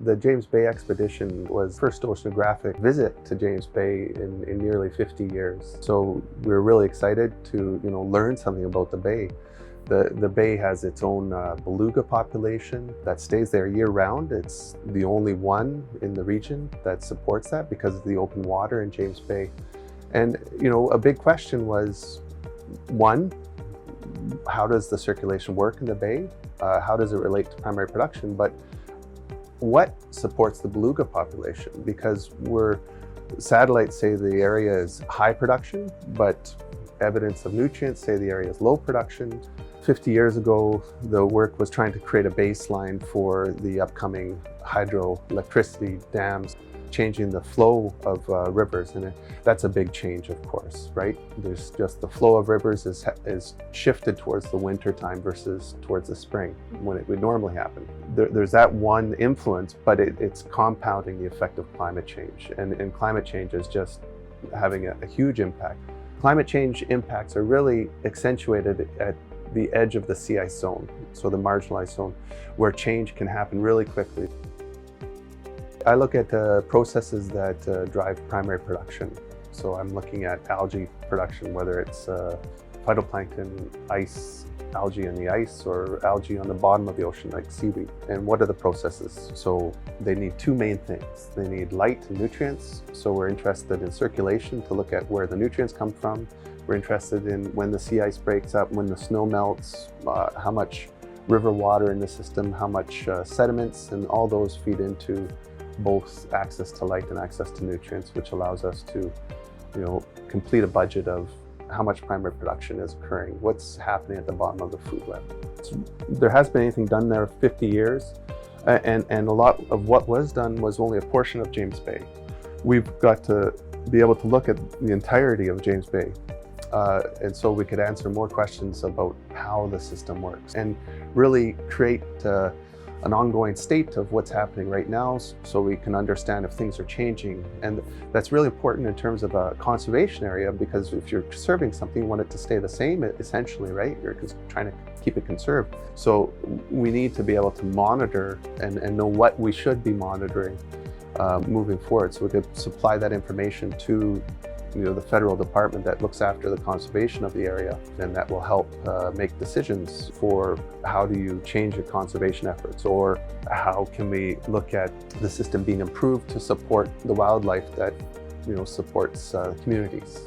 The James Bay expedition was the first oceanographic visit to James Bay in nearly 50 years. So we were really excited to learn something about the bay. The bay has its own beluga population that stays there year-round. It's the only one in the region that supports that because of the open water in James Bay. And a big question was, one, how does the circulation work in the bay? How does it relate to primary production? But what supports the beluga population? Because satellites say the area is high production, but evidence of nutrients say the area is low production. 50 years ago, the work was trying to create a baseline for the upcoming hydroelectricity dams, changing the flow of rivers, and that's a big change, of course, right? There's just the flow of rivers is shifted towards the winter time versus towards the spring when it would normally happen. There's that one influence, but it's compounding the effect of climate change, and climate change is just having a huge impact. Climate change impacts are really accentuated at the edge of the sea ice zone, so the marginalized zone, where change can happen really quickly. I look at processes that drive primary production. So I'm looking at algae production, whether it's phytoplankton, ice, algae in the ice, or algae on the bottom of the ocean like seaweed. And what are the processes? So they need two main things. They need light and nutrients. So we're interested in circulation to look at where the nutrients come from. We're interested in when the sea ice breaks up, when the snow melts, how much river water in the system, how much sediments, and all those feed into both access to light and access to nutrients, which allows us to complete a budget of how much primary production is occurring, what's happening at the bottom of the food web. There hasn't been anything done there for 50 years, and a lot of what was done was only a portion of James Bay. We've got to be able to look at the entirety of James Bay, and so we could answer more questions about how the system works and really create an ongoing state of what's happening right now, so we can understand if things are changing. And that's really important in terms of a conservation area, because if you're conserving something, you want it to stay the same, essentially, right? You're trying to keep it conserved. So we need to be able to monitor and know what we should be monitoring moving forward, so we could supply that information to the federal department that looks after the conservation of the area, and that will help make decisions for how do you change your conservation efforts, or how can we look at the system being improved to support the wildlife that supports communities.